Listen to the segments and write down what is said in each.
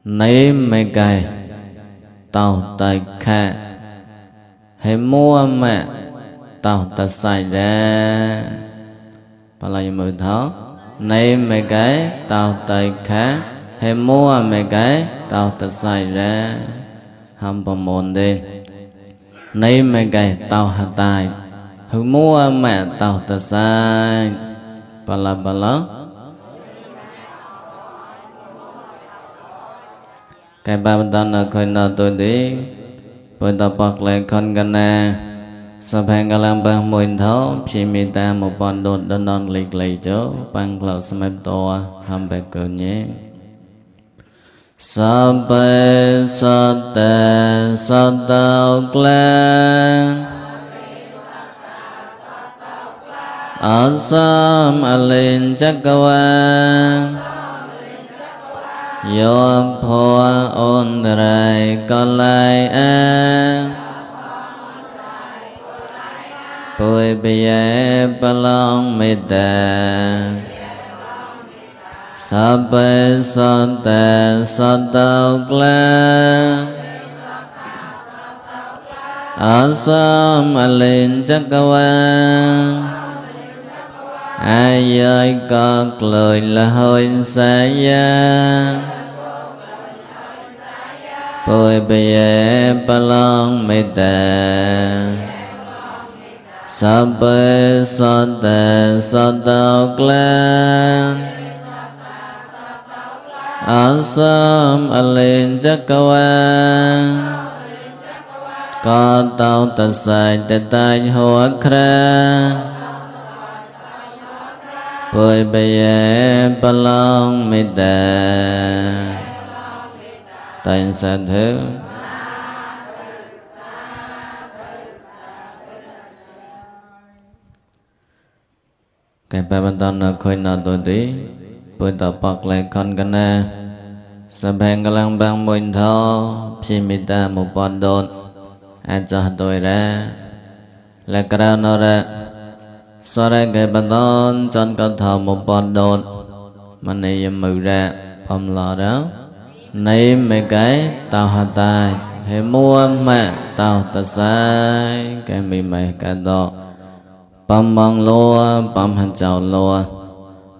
nấy mấy cái tao tay khá hay mua mẹ tao ta sai ra bà lại mời thó nấy mấy cái tao tay khá hay mua mấy cái tao ta sai ra hâm bà môn đi nấy mấy cái tao hạ tài hư mua mẹ tao ta sai bà là cái ba bên đó là khơi nào tôi đi bởi tập bạc lại con gần nè sắp hẹn cả làm bằng mùi thấu chỉ mi ta một bọn đột đơn non lịch lấy chỗ bằng lậu sắp hẹn tòa hàm bạc cờ nhé sắp bê sắp tê sắp tàu kla ở sớm ở lên chắc qua yo phô ôn rài con lại a bùi bìa bà long mê đà sa bê sa tê sa tàu kla ở sớm ở lên chắc qua ai ơi có lời là hơi xa ya bồi bìa bà long mê đà sa bê sa tê sa tàu kla ở sớm ở lên chắc qua có tàu ta sai tê tay hoa kra bồi bìa bà long mê đà tên sa thứ cái ba bên đó là khơi nào tôi tí bồi tập bạc lại con cái nè sắp hẹn cái lăng bằng mùi thô khi mi ta một bọn đồn ai cho tôi ra là cái đó nó ra sau đây cái bà tôn chân có thờ một bọn đồn mà này mưu ra phòng lò đó này mấy cái tao hạ tài hay mua mẹ tao ta sai cái mì mày cái đó băm băng lúa băm hành chào lúa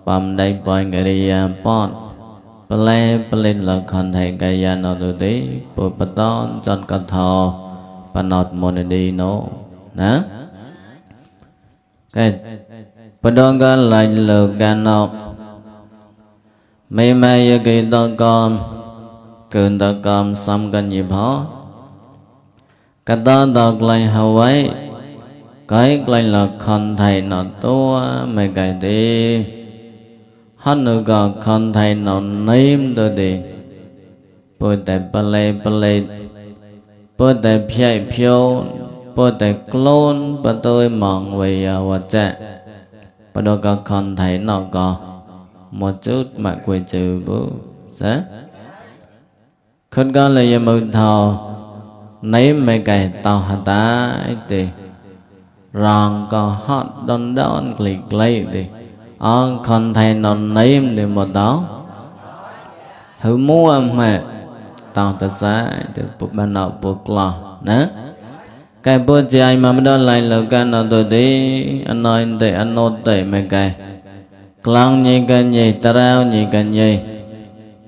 băm đây bòi cái đi bọn plei là con thầy cái nhà nó tự tí bùi bà tôn chân có thờ bà nọt môn đi nó nè cái bà đón có lạnh lược gà nọ mây mây ở kỳ tao con cơn tao con xăm gần nhịp hó cái đó đọc lại hầu ấy cái lại là con thầy nó tua mấy cái đi hết nữa có con thầy nó nếm tôi đi bôi tại plei bôi tại phiêu bôi tại clone bà tôi mong về vật trạng bà đó có con thấy nó có một chút mà quay trừ bố sẽ không có là gì mừng thọ nấy mấy cái tàu hạ tá thì ràng có hot đón click lấy thì con thấy nó nấy thì một đó hữu mua mà tàu ta xã thì bộ ban đầu bộ lò nè cái bữa chạy mà mình đó lại là cái nào tôi đi anh nói để anh nốt để mấy cái clang như cái gì trao như cái gì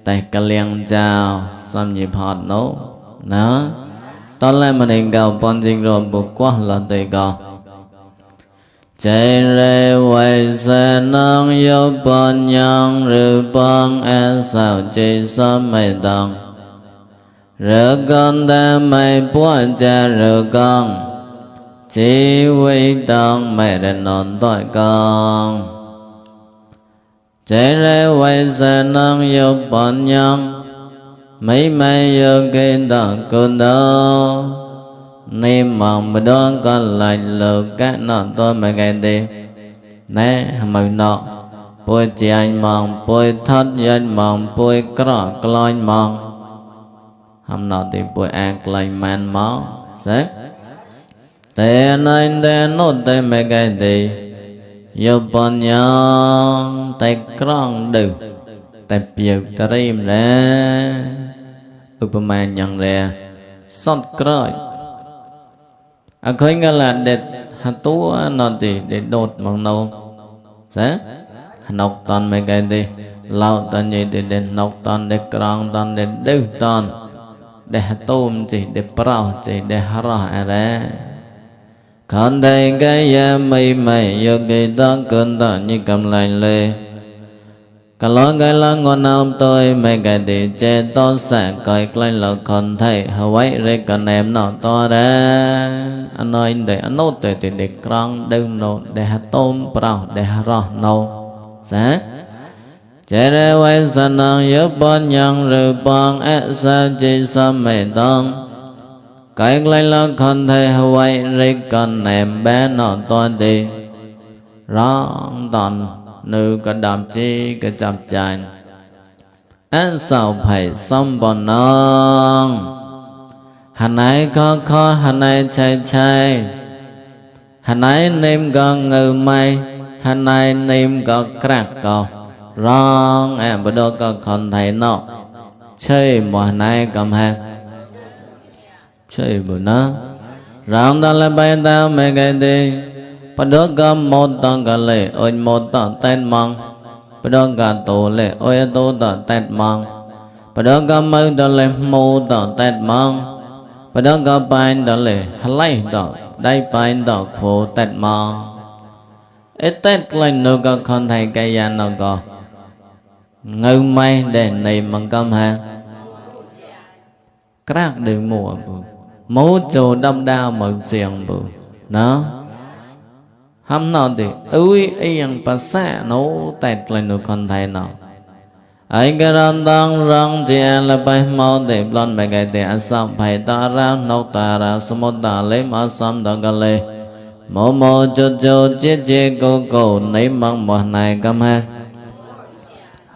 tại cái liang chào xong nhịp hot nấu nó tao lại mà định cầu bọn chính rồi buộc quá là để cầu chạy re quay xe nông yêu bọn nhang rư bọn e sao chỉ sớm mày đồng rửa con ta mày buồn cha rửa con chỉ huy con mày để non tội con chạy ra quay xe nông yêu bọn nhang mấy mày yêu cái đó con đó niềm mong mà đoán con lại lừa các nọn tôi mà ngày đi nè mừng nọ bôi chị anh mong bôi thất anh mong bôi cỏ cloi mong hôm nọ thì bôi ác lại man máu sẽ tên anh tên nốt tên mấy cái đi yêu bọn nhau tay krong đừng tay biểu ta rìm ra upama nhang re sót cõi à khơi nghe là để hạt tú nó để đột bằng nâu sẽ nọc toàn mấy cái đi lao toàn gì để nọc toàn để krang toàn để đứt toàn để hạt tôm chỉ để prao chỉ để hara ra còn đây cái ya mây mây yo cái đó cơn đó như cầm lại lê cả lo cái lo ngon ông tôi mấy cái đi che to sẽ coi lại là còn thấy hawaii rồi còn em nó to ra anh nói để anh nốt để krang đơn nốt để hạt tôm prao để hara nâu sẽ chế ra quay sanh năng yếu bọn nhân rư bọn ế sa chi sa mê tông cái lấy là con thầy Hawaii rì con em bé nó toàn đi rong toàn nữ có đàm chi cái chạp chành ế sao phải xong bọn nông hẳn ấy khó hẳn ấy chay hẳn ấy nêm có ngư mây hẳn ấy nêm có crack có rong em bữa đó có con thầy nó chơi mùa này cầm hàng chơi bữa nó rong đó là bay tao mấy cái đi bữa đó có một tầng cả lệ ôi một tầng tên mong bữa đó cả tổ lệ ôi tổ tầng tên mong bữa đó có mấy tầng lệ một tầng tên mong bữa đó có bay tầng lệ lấy tầng đây bay tầng khổ tên mong ít tết lên nó có con thầy cây gian nó có ngư may để này bằng cầm hàng các đường mùa mũ chỗ đâm đao mừng xiềng bù nó hâm nào thì ui yên bà xa nấu tẹt lên được con thầy nào ấy cái răng tăng răng chị là bay mau để lon bài cái để sao phải ta ra nấu ta ra số một ta lấy mà xăm đó cái lê mô mô chô chết cô nấy mong một này cầm hàng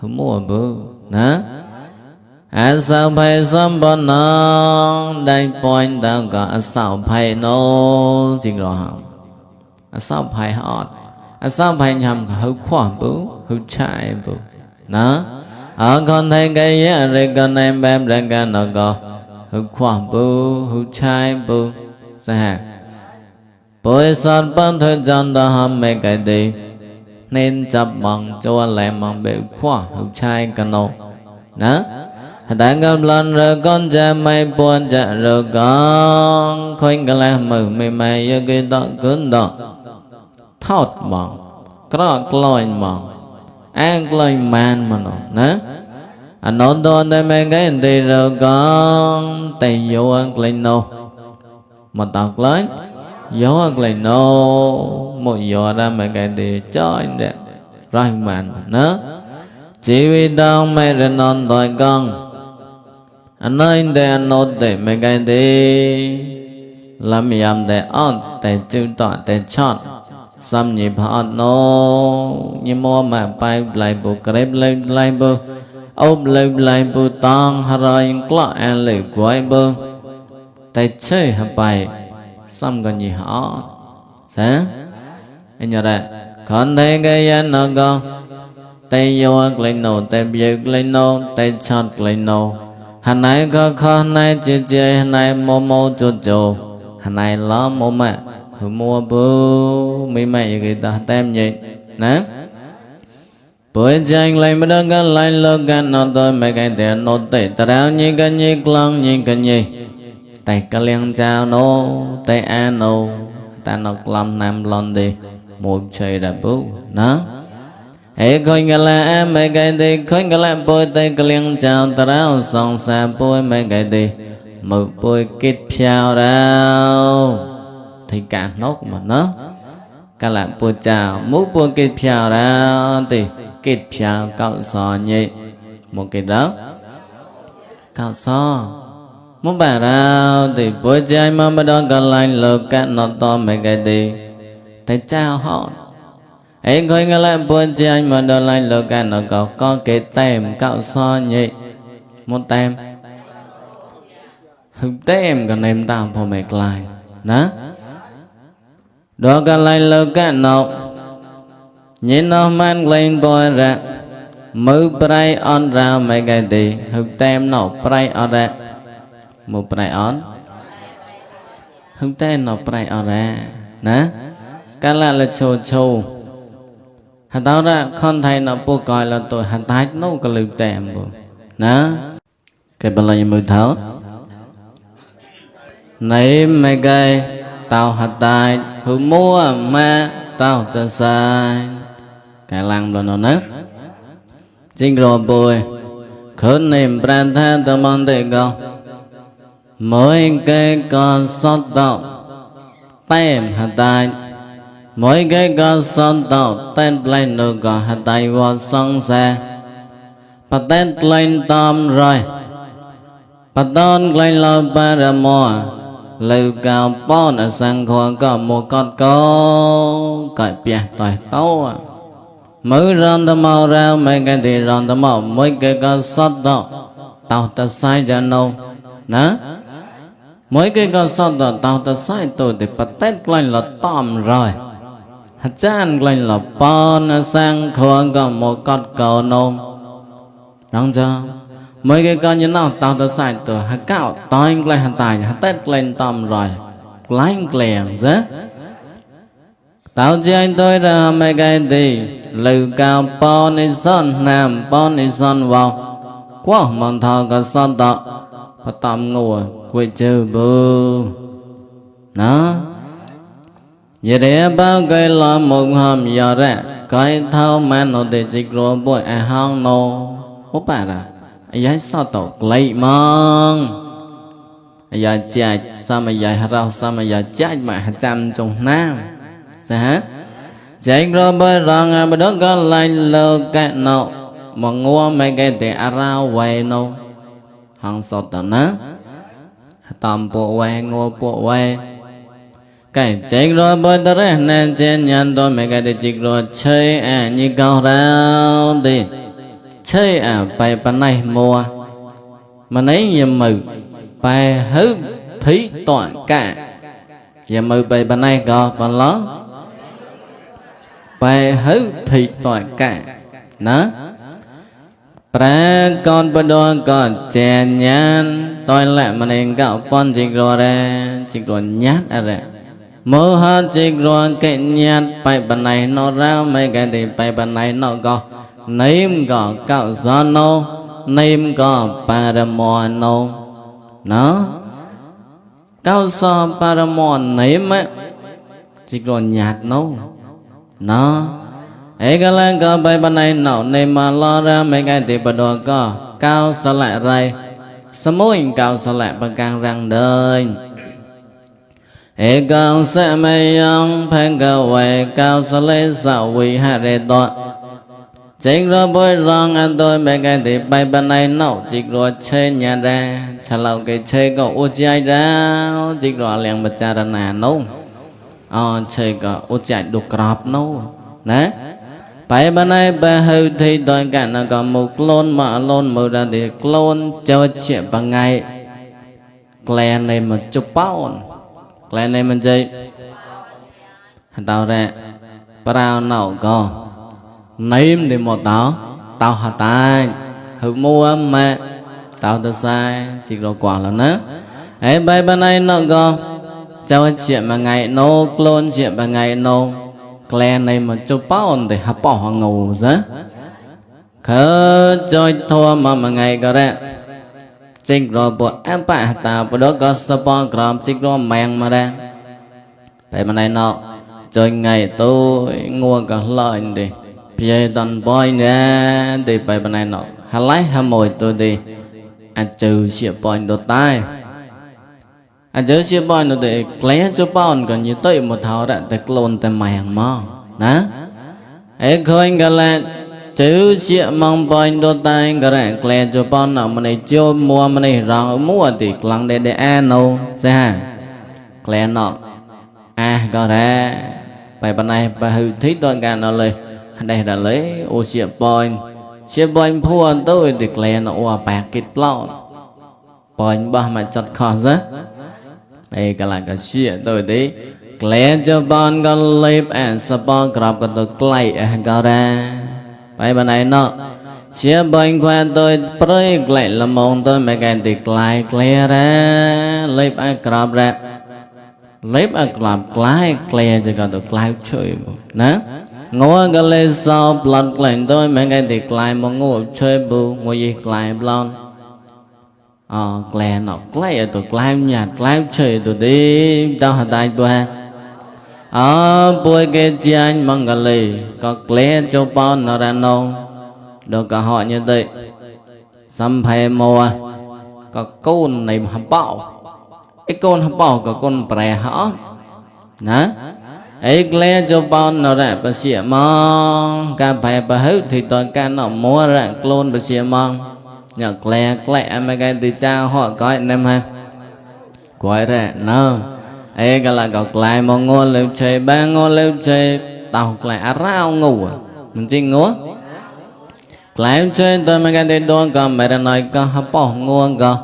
mua bự nè à sao phải xăm bọn nó đây point tao có à sao phải nó chính rồi hả à sao phải hot à sao phải nhầm hữu khoa bự hữu trai bự nè ở con thấy cái gì rồi con em ra cái nó có hữu khoa bự hữu trai bự sao hả bữa sau ban thời gian đó hâm mấy cái đi nên chấp bằng cho lại bằng bể khoa hữu trai cả nô nè đại ngâm lần rồi con cha mày buồn cha rồi con khuyên cái là mừng mày yêu cái đó cứng đó thọt bằng có lòi bằng ăn lòi man mà nó nè anh nói đó đây mấy cái gì rồi con tay vô ăn lên nô mà tao lấy vô ăn lên nô một giờ ra mấy cái gì cho anh đẹp rồi màn nữa chỉ vì đâu mày rồi non tội con anh nói để anh nói để mấy cái đi làm yam để on để chịu tọa để chọn xăm nhịp họ nó như mua mà bay lại bộ kẹp lại bộ ôm lại bộ tang rồi có anh lại quay bộ để chơi hả bay xăm cái gì họ sẽ anh nhớ đây còn thấy cái anh nó con tay vô lên nổ tay giật lên nổ tay chọn lên nổ hắn này có con này chơi hắn này mô chô hắn này lo mô mẹ hữu mua bố mấy mẹ người ta tem vậy nè bữa chanh lên mới đơn cái lại lơ cái nó tôi mấy cái tiền nó tệ ta đáo như cái như lăng như cái như tay cái liên trao nó tay an nó ta nó làm nam lon đi một chơi đã bố nó hãy coi nghe là em mấy cái đi coi nghe là bôi tay cái liên trao ta đáo xong xa bôi mấy cái đi một bôi kết phiao đáo thì cả nốt mà nó cả là bôi chào mũ bôi kết phiao đáo thì kết phiao cạo sò nhị một cái đó cạo sò muốn bà đáo thì bôi chai mà mới đó còn lại lợt cả nó to mấy cái đi thấy chào họ ấy coi nghe lại buồn chi anh mà đó lại lỡ cả nó có cái tem cạo so nhị một tem hữu tem còn em tao phô mệt lại ná đó cả lại lỡ cả nó nhìn nó mang lên bò ra mơ pray on ra mấy cái đi hữu tem nó pray on ra một prai on không tên nó prai on ra nè cái là châu châu hạt tao ra con thầy nó bố coi là tôi hạt tái nó có lưu tèm bố nè cái bà là mười thở nấy mấy cái tao hạt tài hữu mua mà tao ta sai cái lăng rồi nó nè chính rồi bồi khớn niệm pran tha tâm mong tự cầu mỗi cái con sót tao tem hạt tài mỗi cái con sót tao tên lên được có hạt tài vào sông xe và tên lên tâm rồi và tên lên là ba ra mò lưu cao bọn ở sang khoa có một con câu cởi bia tỏi tấu mới rong tao mau ra mấy cái thì rong tao mau mấy cái con sót tao tao ta sai cho nâu nè mấy cái con sót tao tao ta sai tôi thì bắt tết lên là tòm rồi hạt chan lên là bọn ở sang khoa có một con câu nâu rong chưa mấy cái con như nào tao ta sai tôi hạt cạo tôi lên hạt tài hạt tết lên tòm rồi lánh liền chứ tao chỉ anh tôi ra mấy cái thì lưu cao bọn đi son nam bọn đi son vào quá mong thọ có son tọ và tạm ngồi quay chơi bơ nó vậy để bao cái lo một hôm giờ ra cái thao mà nó để chỉ rồi bội hang nó hốt bà ra ấy sao tọ lấy mong giờ chạy sao mà giờ rau sao mà giờ chạy mà trăm trong nam sao hả chạy rồi bởi rằng bởi đó có lại lơ cái nọ mà ngua mấy cái thì rau quay nọ hàng sọt tao ná tầm bộ quay ngua bộ quay cái chạy rồi bởi đó ra nên trên nhận tôi mấy cái thì chỉ rồi chơi như cao rau đi chơi bài bàn này mua mà nấy nhiều mừ bài hứ thí toàn cả và mừ bài bàn này có còn ló bài hứ thì toàn cả nó pra con bên đó còn chè nhán tôi lại mà nên gạo con chỉ rồi nhát ra mơ ha chỉ rồi cái nhát bài bàn này nó ra mấy cái thì bài bàn này nó có nêm có cạo gió nô nêm có paramon nô nó cao so paramon nêm á chỉ rồi nhạt nô nó ấy cái là có bài bàn này nọ nên mà lo ra mấy cái thì bắt đầu có cao sa lại ray sớm môi cao sa lại bằng càng răng đời ấy cao sẽ mấy ông phen cao về cao sa lấy sao quỳ hạ rê to chính rồi bôi rong ăn tôi mấy cái thì bài bàn này nọ chỉ rồi chơi nhà ra chả lâu cái chơi có u chạy ra chỉ rồi liền bật cha ra nà nấu chơi có u chạy đục cọp nấu nè bài bàn này bà hư thì tôi cả nó có một lôn mà lôn mở ra để lôn cho chuyện bằng ngày lè này mà chụp bao lè này mình chơi tao ra bao nào có nếm thì một tao hạt tài hư mua mà tao ta sai chỉ rồi quả là nó ấy bài bàn này nó có cho chuyện bằng ngày nô lôn chuyện bằng ngày nô lè này mà chụp bao thì hấp bỏ họ ngủ giá khờ chơi thua mà ngày có ra chính rồi bộ em bạn ta bộ đó có support gồm chính rồi mang mà ra vậy mà này nọ chơi ngày tôi mua cả lợi đi bây toàn boy nè thì vậy mà này nọ hà lấy hà mồi tôi đi ăn trừ chuyện boy đồ tai anh nhớ chia bao nó để lẽ cho bao còn như tới một thảo đã để lôn tại màng mà nè ấy khơi cái là chữ chia mong bao đôi tay cái này lẽ cho bao nào mà này chưa mua mà này rong mua thì lăng để ăn đâu sao lẽ nọ có ra bài bên này bài hư thích toàn cả nóเลยđây là lấy ô chia bao phua tôi thì lẽ nó ô bạc kịch lọ bao bao mà chặt khó rất đây cái là cái chuyện tôi đấy lẽ cho bọn con live and support gặp con tôi play ở gara bài bên này nó chia bánh khoa tôi bơi lại là mong tôi mấy cái tịch lại clear ra lấy ai cọp ra lấy ai cọp lại clear cho cả tôi lại chơi nè ngồi cái lấy sau lật lại tôi mấy cái tịch lại mong ngồi chơi bù ngồi gì lại lon clear nó clear tôi lại nhạt lại chơi tôi đi tao hạt tay tôi bôi cái chi anh mong cái lấy có clear cho bọn nó ra nông được cả họ như vậy xăm phê mùa có con này hấp bạo cái con hấp bạo có con bè họ nè ấy lẽ cho bọn nó ra bác sĩ mong cả phê bà hữu thì tôi cả nó mua ra clone bác sĩ mong nhật lẽ mấy cái thì cha họ có anh em ha quay ra nó ấy cái là gọc lại một ngôi lưu chơi ba ngôi lưu chơi tàu lại rau ngủ mình chỉ ngủ lại chơi tôi mấy cái đi đua còn mẹ đã nói có hấp bỏ nguồn có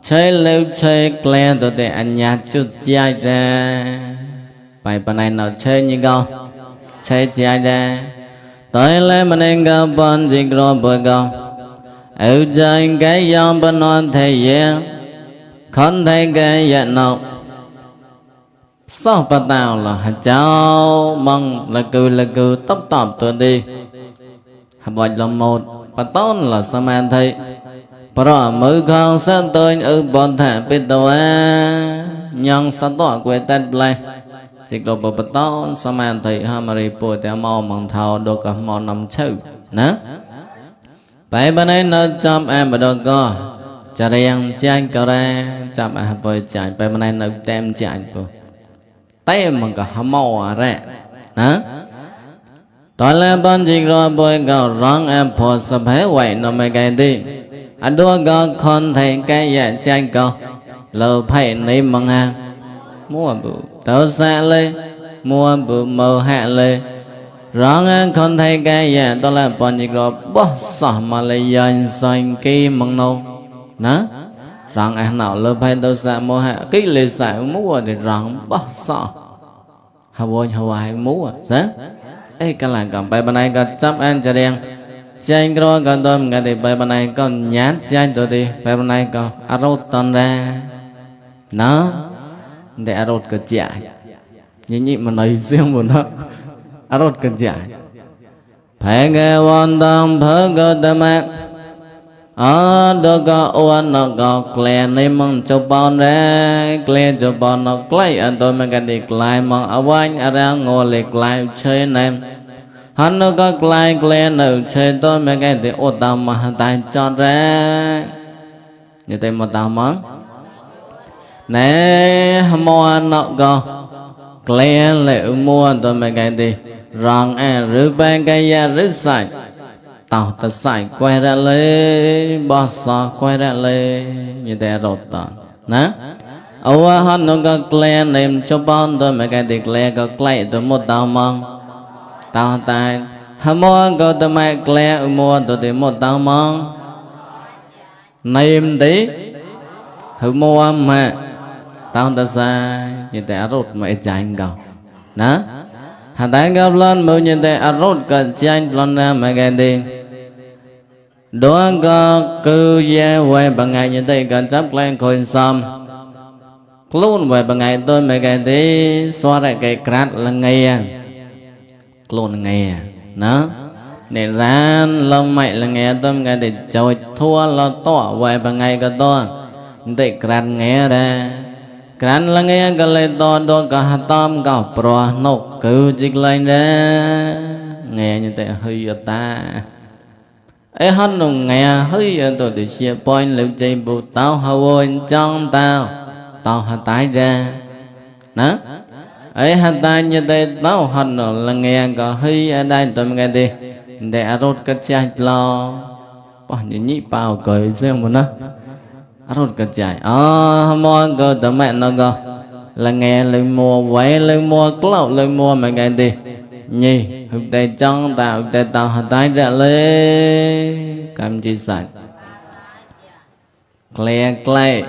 chơi lưu chơi lẹ tôi để anh nhạt chút chạy ra bài bên này nó chơi như con chơi chạy ra tôi lấy mình anh có bọn gì rồi bữa con ở chơi cái dòng bên non thầy yeah không thấy cái dạ nào sao bà tao là hạt cháu mong là cứ tóc tọp tôi đi hạt bạch là một bà tốt là sao mà thấy bà rõ mới con sân tôi ở bọn thả bên đầu nhân sẵn tỏa quê tên lại chỉ có bà tốt sao mà thấy hà mà rì bùi theo mò mong thảo đồ cả mò nằm chữ ná vậy bà này nó chăm em bà đồ có chả riêng chanh cầu ra chăm em bồi chạy bà này nó tem chạy bùi tay mà cả hâm mò ra hả tôi là bọn chị rồi bồi gạo rong em phô sập hết vậy nó mấy cái đi anh đua gạo con thấy cái dạ chanh cầu lỡ phải lấy mong hàng mua bự tao xa lên mua bự màu hạ lên rong em con thấy cái dạ tôi là bọn chị rồi bó sọ mà lấy dành xanh kia mong nâu đó rằng anh nào lỡ phải đâu xa mua hạ cái lì xài mua thì rằng bó sọ Hawaii mua sao ấy cái là còn bài bên này có chấp anh cho đen chanh rồi còn tôi nghe thì bài bên này còn nhát chanh tôi đi bài bên này có arroz toàn ra nó để arroz cái chả như mà nói riêng một nó arroz cái chả phải nghe quan tâm phải có tâm ác đó có oan nó có kle nên mong cho bọn ra kle cho bọn nó kle anh tôi mới cái đi kle mong ở anh ra ngồi lại kle chơi nem hắn nó có kle nó chơi tôi mới cái đi ô tao mà tay cho ra như thế mà tao mong nè mua nó có kle lại mua tôi mới cái đi rằng rửa bên cái da rửa sạch tao ta sai quay ra lên bỏ xó quay ra lên như thế rồi tao nè hắn nó có kle nem cho bọn tôi mấy cái đi kle có kle tôi mua tao mong tao tay hâm mua có tôi mấy kle mua tôi thì mua tao mong nem tí hư mua mà tao ta sai như thế rồi mày chạy cầu nè hạt tay gặp lên mua như thế rồi cần chạy lên ra mấy cái đi đó có cư gia về bằng ngày như thế cần chấp lên khôi xăm luôn về bằng ngày tôi mấy cái đi xóa lại cái cát là nghe luôn nghe nó để ra lông mày là nghe tôi cái để chơi thua là to về bằng ngày cái to để cát nghe ra cát là nghe cái lấy to đó cả hạt tom cả pro nộp cư dịch lên ra nghe như thế hơi ta ấy hắn nó nghe hơi tôi để chia point lưu chơi bộ tao hao trong tao hạt tái ra nè ấy hạt tái như thế tao hắn nó là nghe có hơi ở đây tôi nghe đi để rốt cái chai lo bao nhiêu nhị bao cười riêng một nó rốt cái chai mua cơ tụi mẹ nó cơ là nghe lời mua vậy lời mua cloud lời mua mà nghe đi nhỉ hôm nay trong tao hạt tái ra lên cảm chi sạch kle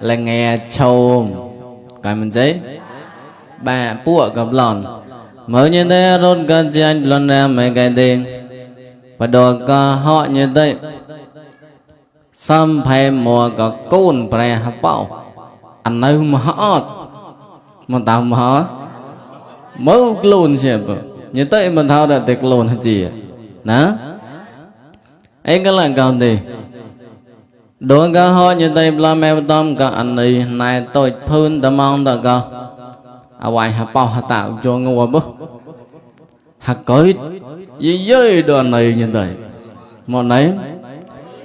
là nghe châu cái mình giấy bà bùa gặp lòn mới như thế rốt cái chanh lần ra mấy cái đêm bà đồ có họ như thế xâm phê mùa có côn bè hả bảo anh nơi mà họ mà tao mà họ mới luôn chứ như thế mình thao đã tiết luôn hết gì đó ấy cái là còn gì đồ có họ như thế là mẹ tôm có anh này tôi phun tao mong tao có à hoài hả bảo hả tạo cho ngô bố hả cõi gì với đồ này như thế một nấy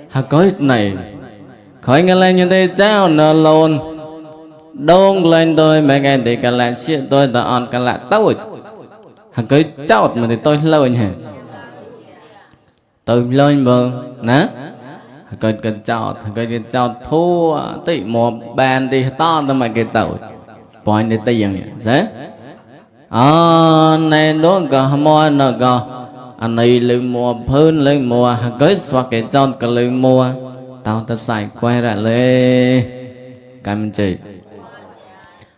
hả cõi này khỏi nghe lên như thế cháu nợ lồn đông lên tôi mấy cái thì cả là chuyện tôi đã on cả là tôi hả cõi cháu mà thì tôi lên hả tôi lên mà nè hả cõi cái cháu thua tí một bàn thì to tôi mà cái tội point để tiền thế này đó cả mua nó cả anh này lưng mua phun lưng mua cái xoa cái chọn cái lưng mua tao ta xài quay lại lên cảm chị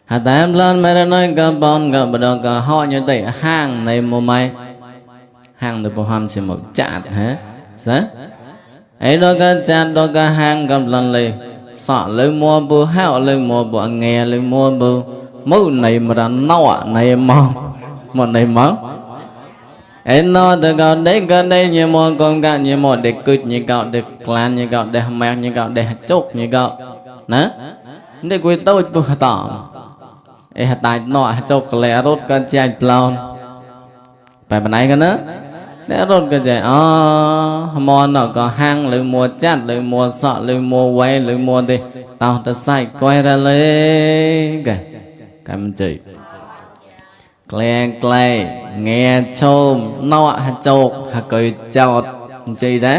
hạt em lên mấy nói cả bọn cả bữa đó cả họ như thế hàng này mua mai hàng được bao ham chỉ một chặt hả thế ấy đó cả chặt đó cả hàng cầm lần lên sợ lưng mua bữa hao lưng mua bữa nghe lưng mua bữa mũ này mà đã nọ này mà một này mà em nó từ cậu đấy cái đây như một con cá như một để cướp như cậu để lan như cậu để mẹ như cậu để chốt như cậu nè để quên tôi tỏ em tại nọ chốt lẹ rốt cái chai plon phải bên này cái nữa để rốt cái chai mòn nó có hang lưng mua chát lưng mua sọ lưng mua quay lưng mua đi tao ta sai quay ra lấy cái cảm chị Klê klê nghe chôm nọ hả chột hả cười chọt chị đó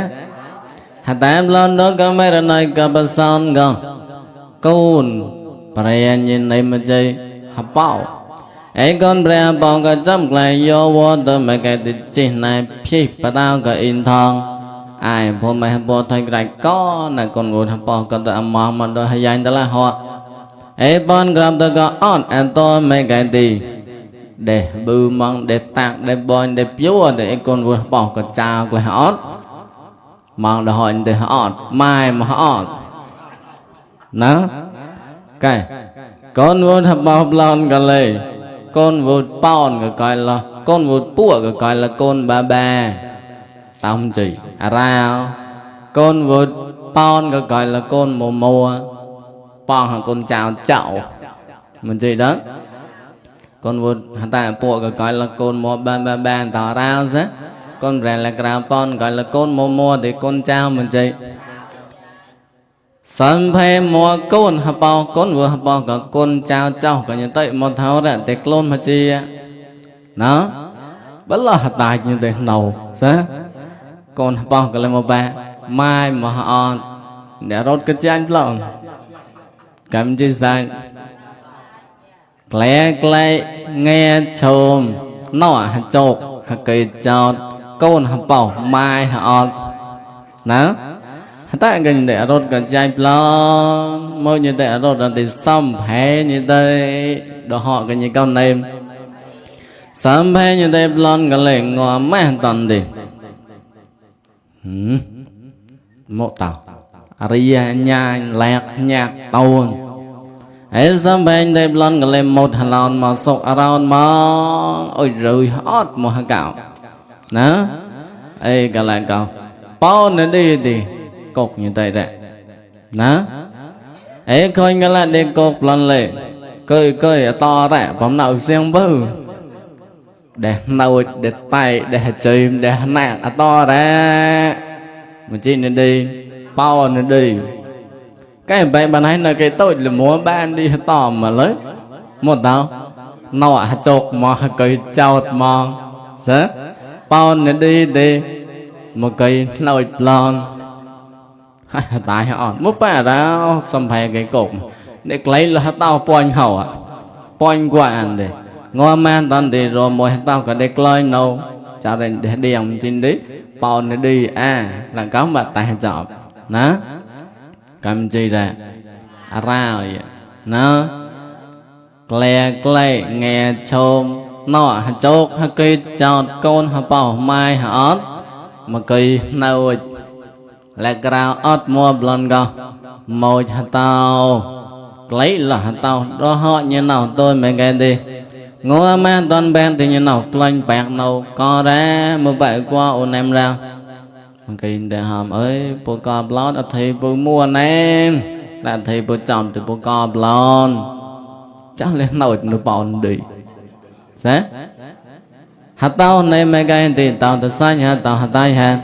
hả tám lên đó có mấy lần này có bà son không côn bà nhìn này mà chị hả bảo ấy con bà bảo có chấp lại vô vô tôi mấy cái thì chị này phía bà tao có in thong ai bố mẹ bố thay cái có này con ngồi hả bảo có tự mà đôi hay danh đó là họ ấy bọn gặp tôi có on anh tôi mấy cái gì để bư mong để tặng để bòn để piu để con vừa bỏ cái chào của họ mong để hỏi để họ mai mà họ nó cái con vừa thập bảo lon cái này con vừa pon cái coi là con vừa pua cái coi là con ba tao không chỉ ra con vừa pon cái coi là con mua pon hàng con chào chậu mình gì đó con vụt ta bộ gọi là con mua ban tỏ ra chứ con rẻ là cà pon gọi là con mua thì con trao mình chị sân phê mua con hả bao con vừa hả bao cả con trao cháu cả những tay một tháo ra để clone mà chi nó vẫn là hạt tài như thế nầu chứ con hả bao cả là một ba mai mà họ để rốt cái chanh lòng cảm chi sai Klê klê nghe chôm nọ hả chột hả cây chọt côn hả bảo mai hả ọt ná ta gần để rốt gần chai plon mơ như thế rốt là thì xăm phê như thế đó họ gần như con này xăm phê như thế plon gần lệ ngò mẹ tần đi một tàu aria nhai lẹt nhạc tàu ấy sớm bên đây lon cái lên một hàng lon mà sọc around mà ôi rồi hot một hàng cào nè ấy cái lại cào bao nữa đi thì cột như thế đấy nè ấy coi cái lại đi cột lon lệ cười to đấy bấm nào xem bự để nào để tay để chơi để nè to đấy mình chỉ nên đi bao nữa đi cái bài bạn ấy là cái tôi là múa ban đi tòm mà lấy một tao nọ chọc mà cây chào mong sẽ bao nữa đi một cây nồi lon tại họ mất bà ra xâm phê cái cục để lấy là tao poin hậu poin quạn để ngon man tao thì rồi mỗi tao cả để coi nâu cho nên để điểm trên đấy bao nữa đi là có mà tại chọn nó cầm chi ra ra rồi nó klê klê nghe chôm nọ chốt cây chọt con hả bảo mai hả ót mà cây nâu là cao ót mua blon cao mồi hạt tàu lấy là hạt tàu đó họ như nào tôi mấy cái đi ngô mà toàn bên thì như nào lanh bạc nào co ra một vậy qua ôn em ra cây để hòm ơi bộ co blon ở thì bộ mua em là thì bộ chồng thì bộ co blon chắc lên nồi nó bòn đi sẽ hạt tàu này mấy cái thì tàu từ xa nhà tàu hạt tay ha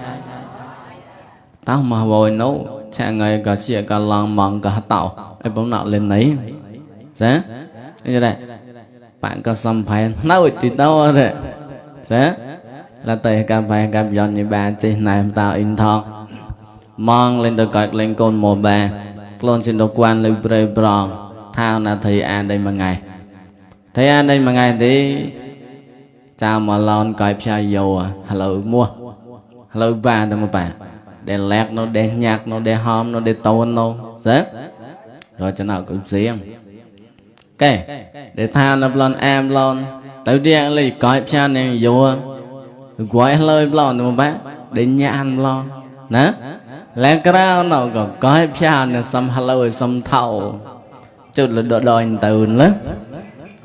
tao mà vội nấu cha người cả xịa cả lòng mong cả tàu em bóng nọ lên đấy sẽ như đây bạn có xăm phải nấu thì tao rồi sẽ là tây cà phê cà giòn như bà chị này tao in thon mong lên từ cõi lên côn mùa bà clone xin độc quan lưu bơi bòn thao là thầy an đây mà ngày thầy an đây mà ngày thì chào mà lon cõi pha dầu hello mua hello bà tao mà bà để lẹt nó để nhạc nó để hòm nó để tôn nó sẽ rồi cho nào cũng riêng cái để tha nó lon em lon tự điện lấy cõi pha này dầu quay lời lon tao mà bà để nhàn lon nè lẽ cái nào còn cõi pha này xăm hello xăm thầu chút là đòi từ nữa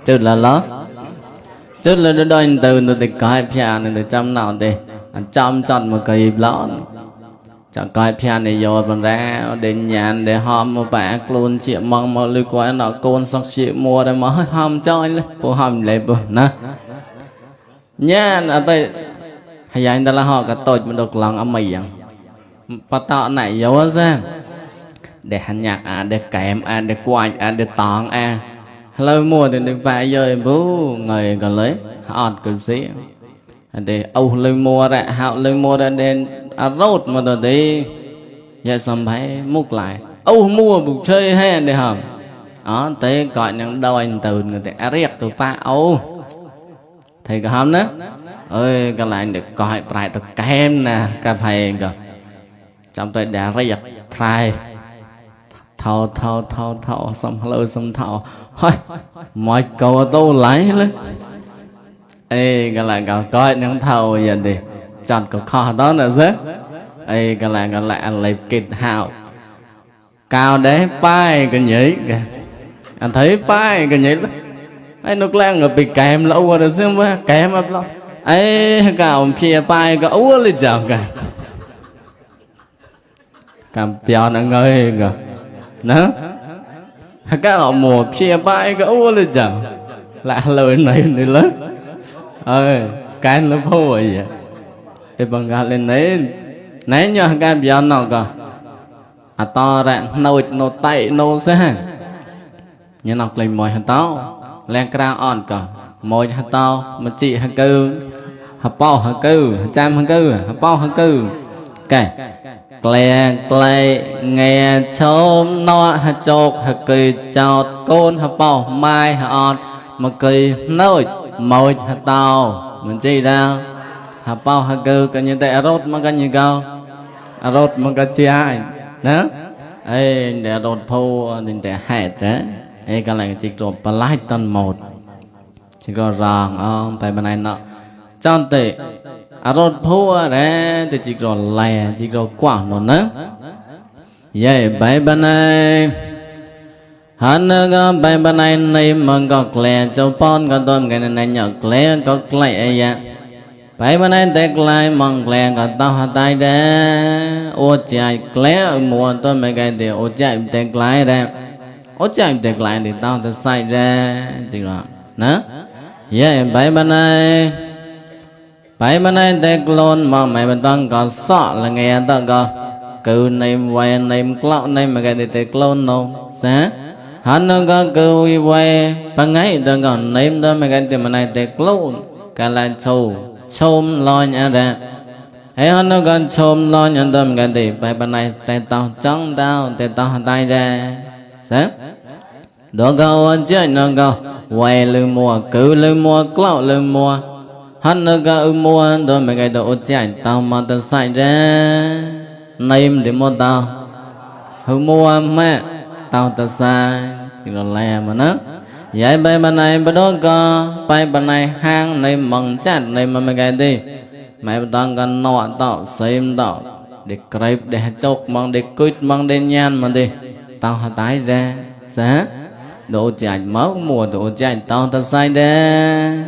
chút là nó chút là đòi từ nó thì cõi pha này để chăm nào thì chăm chọn một cây lon chẳng coi pha này vô bằng ra để nhàn để hòm một bạc luôn chị mong một lưu quái nó côn sắc chị mua để mới hòm cho anh bộ hòm lấy bộ nè nha ở đây hay anh ta là họ cả tội mà được lòng âm mì và tạo này dấu ra để hành nhạc để kèm để quay để tọn lâu mua thì được vài giờ bố người còn lấy họ cực sĩ để âu lưng mua ra hạo lưng mua ra đến rốt mà rồi đi giờ xong phải múc lại âu mua bục chơi hay để hầm đó tới gọi những đâu anh từ người ta riết từ pha âu thì cái hầm đó ơi cái lại được gọi lại từ kem nè cà phê cơ trong tôi đã riết thay thâu xong hello xong thâu thôi mọi câu tôi lấy lên ê cái lại coi những thầu giờ thì chọn có kho đó là rất ê cái lại anh lấy kịch hào cao đấy pai cái nhảy kìa anh thấy pai cái nhảy lắm anh nước lan rồi bị kèm lâu rồi xem với kèm ấp lắm ấy cao chia pai cái ú lên chào kìa cầm pion anh ơi kìa nữa các họ mùa chia pai cái ú lên chào lại lời này lớn ơi cái nó phô vậy thì bằng gà lên đấy nãy nhờ cái biao nào cả to ra nồi nồi tay nồi xe như nọc lên mồi hạt táo lên cào on cả mồi hạt táo mà chị hạt cừ hạt bao hạt cừ hạt cham hạt cừ hạt bao hạt cừ cái cle nghe chôm no hạt chột hạt cừ chọt côn hạt bao mai hạt on mà cừ nồi mồi hạt tàu mình chỉ ra hạt bao hạt cừ cái như thế rốt mà cái như cao rốt mà cái chi ai đó ấy để rốt phô nên để hạt đấy ấy cái này chỉ rốt ba lái tân một chỉ có rằng phải bên này nọ chọn tệ rốt phô đấy thì chỉ rốt lè chỉ rốt quảng nó nữa vậy bảy bên này hắn có bài bên này này mà có lẽ cho con có tôm cái này nhỏ lẽ có lẽ vậy bài bên này tết lại mong lẽ có tao hạt tay ra ô chạy lẽ mùa tôi mấy cái thì ô chạy tết lại ra ô chạy tết lại thì tao sẽ sai ra chỉ là nữa vậy bài bên này tết luôn mà mày bên tao có sợ là nghe tao có cứ này vay này cloud này mà cái thì tết luôn đâu sao hắn nó có cơ quay bằng ngày tôi còn nếm đó mấy cái tiền mà này tết luôn cả là chôm lo nhá ra hay hắn nó còn chôm lo nhá tôi mấy cái tiền bài bên này tay tao trắng tao tay tao tay ra sáng đó câu chơi nó câu quay lưng mùa cứ lưng mùa cloud lưng mùa hắn nó có mua đó mấy cái đồ chạy tao mà tao xài ra nêm để mua tao hư mua mẹ tao ta sai chỉ là lè mà nó vậy bên này bên đó có bay bên này hang này mần chặt này mà mấy cái đi mẹ đang cần nọ tạo xem tạo để kẹp để chọc mang để cút mang để nhan mà đi tao hả tái ra sẽ độ chạy máu mùa độ chạy tao ta sai ra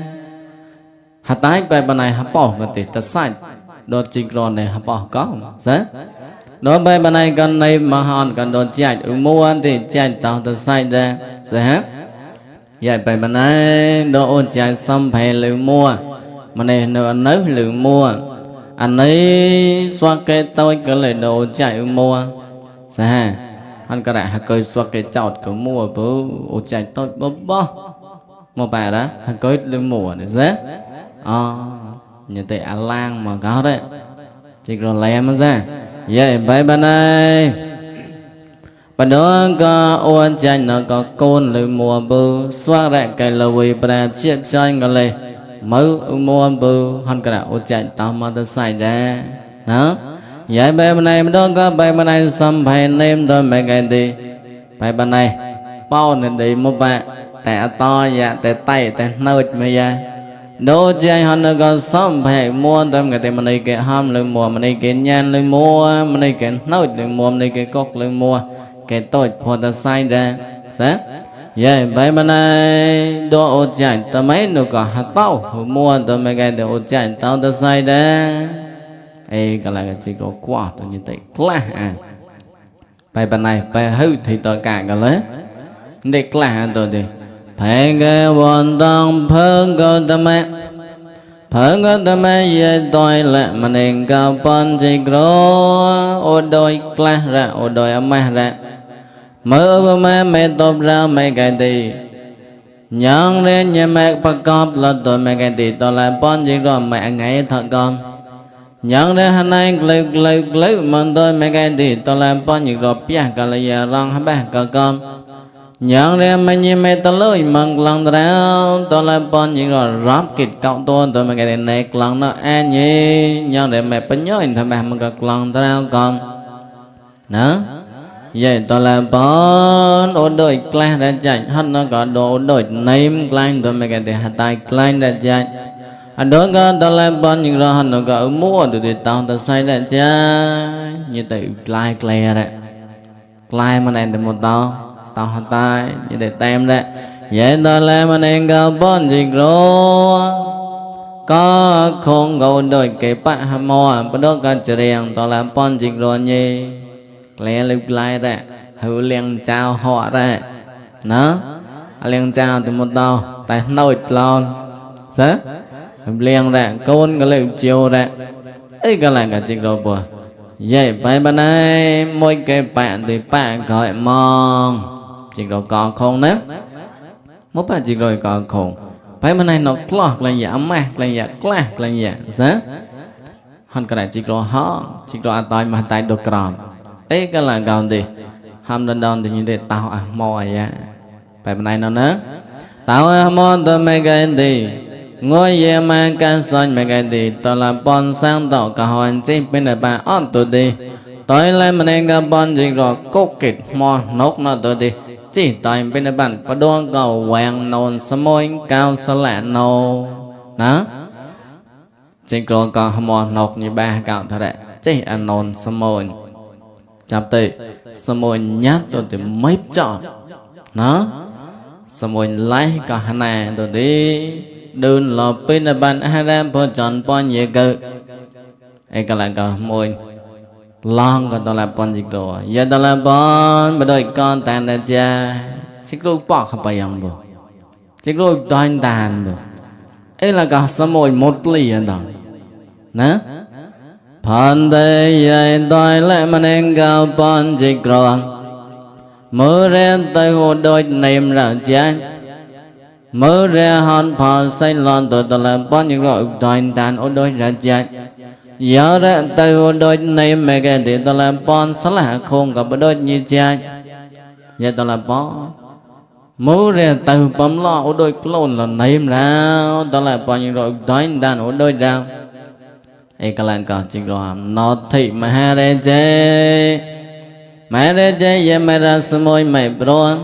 hả tái bài bên này hả bỏ cái gì ta sai độ chỉ còn này hả bỏ có sẽ đó bài bên này cần này mà hòn cần độ chạy mua thì chạy tao ta sai ra sẽ vậy bài bên này độ chạy xong phải lưu mua mà này nó nấu lưu mua anh ấy xoa cái tôi cái lời đồ chạy mua sao anh cái đại coi xoa cái chọt của mua bố chạy tôi bố một bà đó hắn coi lưng mùa để dễ như thế anh lang mà có đấy chỉ còn lem nó ra vậy bye bye này bà đó có ôn chạy nó có côn lưng mùa bố xoa lại cái lời bà chiếc chơi cái lời mới mua bự hơn cả ô chạy tao mà ta xài ra đó vậy bài bên này đó có bài bên này xăm phải nêm thôi mấy cái đi bài bên này bao này đi một bạn tè to dạ tè tay tè nơi mấy ya đồ chơi hơn nó có xăm phải mua thôi cái thì mình này cái ham lên mua mình này cái nhan lên mua mình này cái nơi lên mua mình này cái cốc lên mua cái tôi phô ta xài ra sẽ vậy bài bên này đồ ô chạy ta mấy nó có hạt tao mua ta mấy cái đồ ô chạy tao ta sai đó ê cái là cái chỉ có quá tôi như thế là bài bên này bài hư thì tôi cả cái lấy để là tôi đi phải cái bọn tông phơi có ta mấy về tôi lại mà nên cao pan chỉ có ô đôi là ra ô đôi âm ra mơ mẹ tốt ra mấy cái gì nhận đến nhà mẹ bắt cọp là tôi mấy cái gì tôi lại bon chỉ rồi mẹ ngày thật con nhận đến hôm nay lấy mình tôi mấy cái gì tôi lại bon chỉ rồi bia cả là giờ rong hai ba cả con nhận đến mấy nhà mẹ tôi lấy mừng lần đó tôi lại bon chỉ rồi rót kịch cậu tôi mấy cái này lần nó an nhỉ nhận đến mẹ bánh nhớ thằng bà mình cả lần đó con nữa vậy tôi là bọn ô đôi klein đã chạy hắn nó có đồ đôi name klein tôi mấy cái để hạt tay klein đã chạy anh đó có tôi là bọn những rồi hắn nó có mua từ để tao ta sai đã chạy như từ klein klein đấy klein mà này được một tao hạt tay như để tem đấy vậy tôi là mà này có bọn gì rồi có không có đôi cái bát ham mò bắt đó có chuyện tôi là bọn gì rồi nhỉ lẽ lưu lại ra hữu liên chào họ ra nó liên chào từ một đầu tại nồi lon sớ liên ra côn cái lưu chiều ra ấy cái là cái chuyện rồi bùa vậy bài bên này mỗi cái bạn thì bạn gọi mong chuyện rồi còn không nữa mỗi bạn chuyện rồi còn không bài bên này nó clock là giả mát là giả class là giả sớ hơn cái này chuyện rồi họ chuyện rồi tay mà tay đồ còn ấy cái là còn gì ham lên đòn thì như thế tao mò vậy bài bên này nó nữa tao mò tôi mấy cái gì ngồi về mà can son mấy cái gì tôi là bon sang tạo cả hoàn chỉ bên này bà on tôi đi tôi lên mình anh gặp bon gì rồi cố kịch mò nốt nó tôi đi chỉ tại bên này bạn bắt đầu cầu vàng nôn sớm môi cao sơ lạ nô đó chỉ rồi còn mò nốt như ba cạo thôi đấy chỉ ăn nôn sớm môi chạp tệ sơ môi nhát tôi thì mấy chọn nó sơ môi lấy cả hà nà tôi đi đơn lọ bên là bạn hai ram po chọn po nhẹ cơ ấy cả là cả môi long còn tôi là pon dịch rồi giờ tôi là pon mà đôi con tàn là cha chiếc đôi bọc không phải ông bồ chiếc đôi toàn tàn bồ ấy là cả sơ môi một lì đó nè phần thế dạy tôi lại mà nên cao bọn chỉ còn mơ ra tới hồ đôi niềm ra trái mơ ra hòn phò xây lon tôi là bọn những rồi toàn tàn ô đôi ra trái giờ ra tới hồ đôi niềm mẹ cái thì tôi là bọn sáu là không gặp đôi như trái vậy tôi là bọn mơ ra từ bấm lo ô đôi clone là niềm ra tôi là bọn những rồi toàn tàn ô đôi ra ấy cái lần còn chỉ rồi nó thị mà ha re về mà ra sớm môi mày bron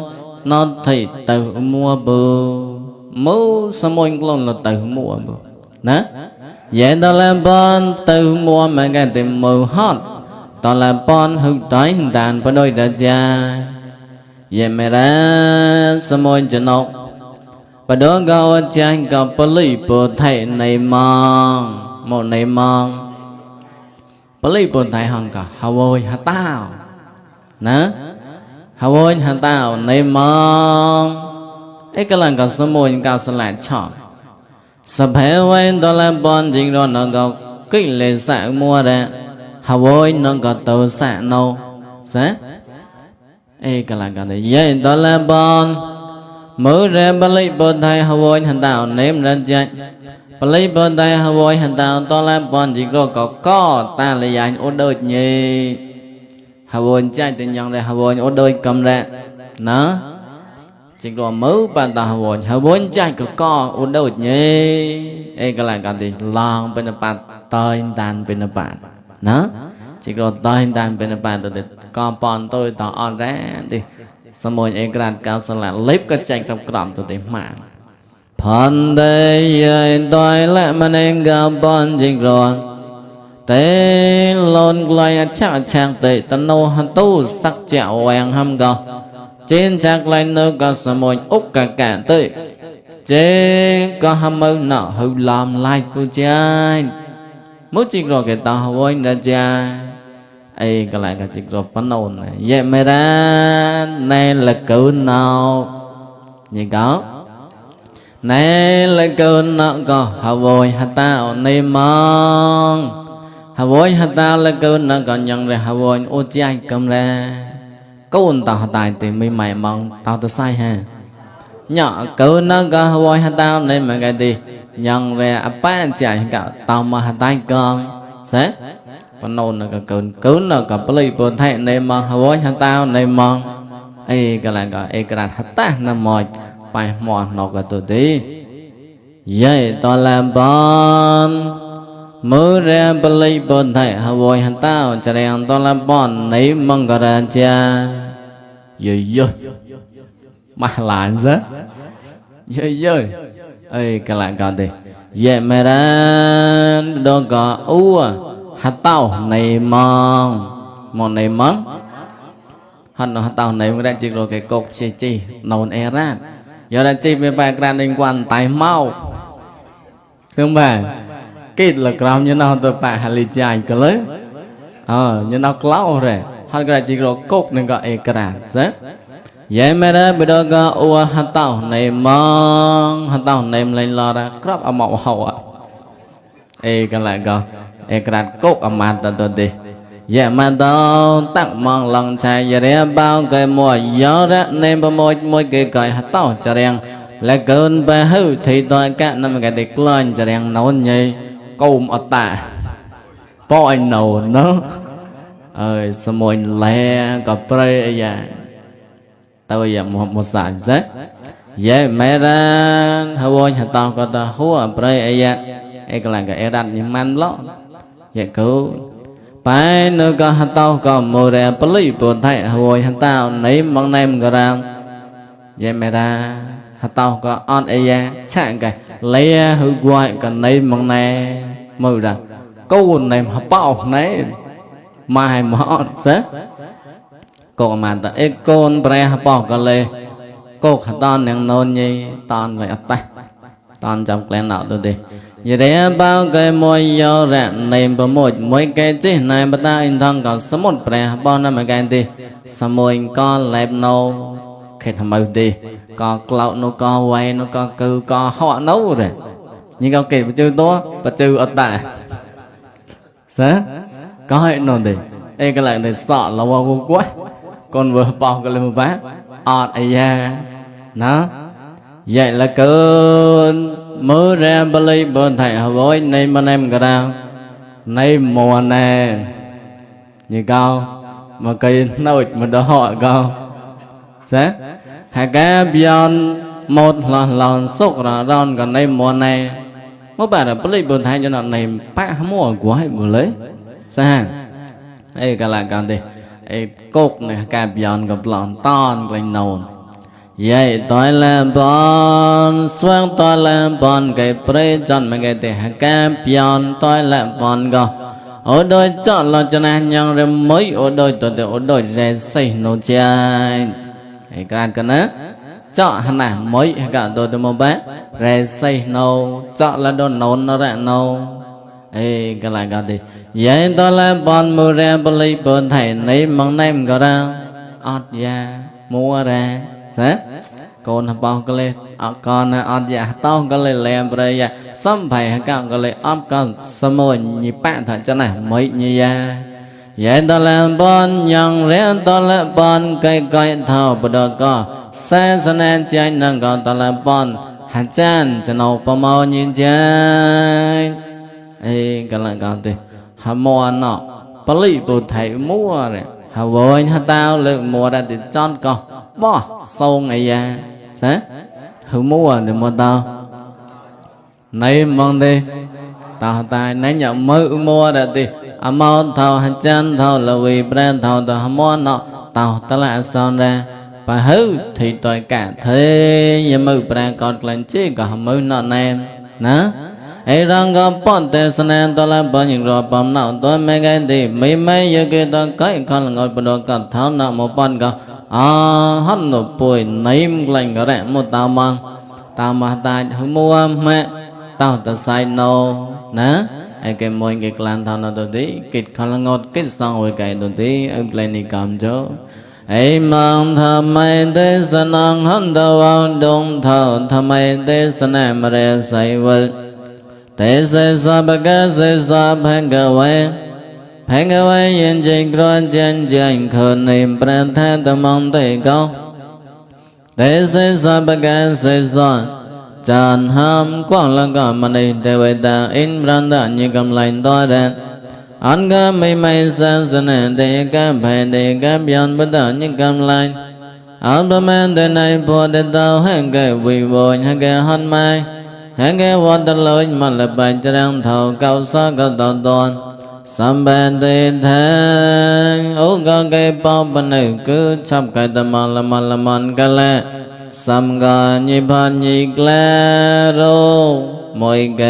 nó thị từ mua bù mua sớm môi luôn là từ mua bù nè Ye đó là bọn từ mua mà cái tìm mù hót đó là bọn hữu tối đàn bà đôi đã cha Ye mẹ ra sơ môi chân ốc bà đó gạo chanh gặp bà lý bộ thầy này mong một này mong bà lý bộ thầy hằng cả hà vôi hà tao nè hà vôi hà tao này mong ấy cái lần cả sơ môi cao sơ lại chọn sập hệ quên đó là bọn chính rồi nó có kỹ lệ xạ mua ra hà vôi nó có tàu xạ nâu sẽ ấy cái lần cả này vậy đó là bọn mở ra bà lý bộ thầy hà vôi hà tao nếm ra chạy bà lý bộ thầy hà vôi hà tao đó là bọn chính rồi có ta là dành ô đôi nhé hà vôi chạy tình nhân ra hà vôi ô đôi cầm ra nó chỉ có mới bàn ta hà vôi chạy có ô đôi nhé ấy cái là cái gì lòng bên bạn tôi đàn bên bạn nó chỉ có tôi đàn bên bạn tôi con bọn tôi tỏ on ra đi xong rồi ấy cái cao sơ là lấy cái chạy trong cọng tôi để mạng phần đây tôi lại mà nên gặp bọn chính rồi tế lôn lại chắc chàng tệ tân nô hân tu sắc chẹo hoàng hâm gò trên chắc lại nữa có sơ môi úc cả tệ chế có hâm mơ nọ hư làm lại tôi chạy mới chỉ rồi cái tao hôi ra cha ấy cái lại cái chỉ rồi bắn ồn này vậy mày ra này là cỡ nào như có này là cỡ nào có hà vôi hà tao này mong hà vôi hà tao là cỡ nào có nhận ra hà vôi ô chạy cầm ra câu tao hà tài thì mấy mày mong tao tôi sai ha nhỏ cỡ nào có hà vôi hà tao này mà cái gì nhận ra ba chạy cả tao mà hà tài con sẽ phần nôn là cái cỡ nào có plei bồn thay này mà hà vôi hà tao này mong ấy cái lại cái cái hà ta nằm mỏi bài mòn nó cái tụi tí vậy tao làm bọn mới ra plei bồn thay hà vôi hà tao cho nên tao làm bọn này mong cái ra cha dời mà làm gì dời ấy cái lại cái gì vậy mà ra đó có hạt tàu này mong này mong hạt tàu này mới đã chỉ rồi cái cột chi nôn e ra giờ đã chi với bài ra liên quan tài mau không phải cái là làm như nào tôi phải hành lý chạy cái lấy như nào cloud rồi hạt ra chỉ rồi cột nên gọi e ra thế vậy mà ra bây giờ có hạt tàu này mong hạt tàu này lên lo ra crop ở màu hậu ạ cái lại có ekran cốc ở màn tận đi dạ mà tao tặng mong lòng chạy giờ đây bao cái mùa gió ra nên bao môi cái cởi hạt tao cho đen là cơn ba hư thì tôi cả năm cái địch lên cho đen nấu nhây cùng ở tạ po anh nấu nó ơi sao mồi lẹ có pre dạ tôi giờ một sản rất dạ mẹ ra hôi hạt tao có ta húa pre dạ cái là cái đặt những man lọ vậy cứu phải nữa có hạt tao có mùa rẻ plei bồn thay hồi hạt tao nấy mong nem cái ra vậy mẹ ra hạt tao có on ấy chẳng cái lấy hư quay còn nấy mong này mưa ra câu này hạt bao nấy mai món sếp còn mà ta ấy con pre hạt bao cái lê cô hạt tao nàng nôn như toàn vậy tay toàn trong cái nào tôi đi vậy đấy bao cái môi gió rạng này bờ mỗi cái chứ này bắt ta in thằng còn số một bè bao năm cái đi sao môi con lẹp nâu khi thằng mày đi có cloud nó có quay nó có cừ có họ nấu rồi nhưng có kịp chưa to và chưa ở tại sao có hệ nôn đi đây cái lại này sợ là bao quá con vừa bao cái lên một bát ọt ấy da nó vậy là cơn mới ra plei bồn thầy hà vôi này mà em cả đâu này mùa nè như cao mà cây nổi mà đó họ cao sẽ hai cái bion một lần sốc là đòn còn đây mùa này mỗi bạn là plei bồn thầy cho nó này bác mua của hay vừa lấy sao ấy cả là còn đi ấy cột này cái bion gặp lòn ton quanh nồi Yai toi la bon Swang toi la bon Cái pre chọn mà cái tì hạ ca Pion toi la bon go Ô đôi chọn lo cho nàng nhong ra mới Ô đôi tôi tôi ô đôi ra xây nô chai Cái cái cái đó chọn hả nà mới cả tôi tôi mô bác Ra xây nô chọn là đồ nôn nó ra nô Ê cái lại cái thì Yai toi la bon mù ra bò lì bò thầy Nấy mong nêm gò ra ọt da mua ra Sẽ Con bao cái lê Con ọt dạ tao cái lê lèm bờ ya Xâm phải hả cao cái lê ọt con Xâm môi nhị bạn thật cho này mấy như ya Vậy ta làm bọn nhằng rẽ ta làm bọn Cây cây thảo bờ đỏ có Xa xa nè chạy nâng có ta làm bọn Hả chán cho nâu bà màu như chạy Ê cái lại con thì Hả mua nọ Bà lì bù thầy mua rồi Hả vội hả tao lượng mua ra thì chọn con Bỏ sâu ngày ya Sẽ Hữu mua thì mua tao Này mong đi Tao tài nãy nhận mới mua ra thì Mau thao hả chăn thao là vì brand thao tao hả mua nọ Tao ta lại son ra Và hữu thì tôi cả thế Nhưng mưu brand còn lên chứ Có hả mưu nọ nèm Ná Ê răng có bọn tê sân em tôi là bọn những rồi bóng nào tôi mấy cái thì mấy mấy giờ kia tôi cái con là ngồi bà đồ cả tháo nọ một bọn cả hết nụ bùi nếm lành có rẽ một tao mà ta hữu mua mẹ tao ta sai nô ná ai cái môi cái lan thao nó tôi tí kịch con là ngọt kịch xong rồi cái tôi tí ưng lên đi cầm chỗ ấy mang thầm mây tê sân ông hết đầu ông đông thở thầm mây tê sân em mà rẽ say vật Thế sẽ xa bà ca sẽ xa phán cơ quay yên trình kroan chân chân khẩn niệm prang tha tâm mong tây câu Thế sẽ xa bà ca sẽ xa Chàn ham quang lăng cả mà đi Thế vậy ta in prang ta như cầm lành to đen Anh ca mây mây xa xa nè Thế ca phải để ca biên bất tử như cầm lành Anh bà men thế này phô để tao hẹn kể vì vội hẹn kể hân mai Hãy nghe vô tình lối mà là bài cho đang thầu cao xa cao tàu toàn Xăm bèn tì thang Ố gà cây bao bên này cứ chắp cây tà mà là mòn ca lẹ Xăm gà nhịp hàn nhịp lẹ rô môi kê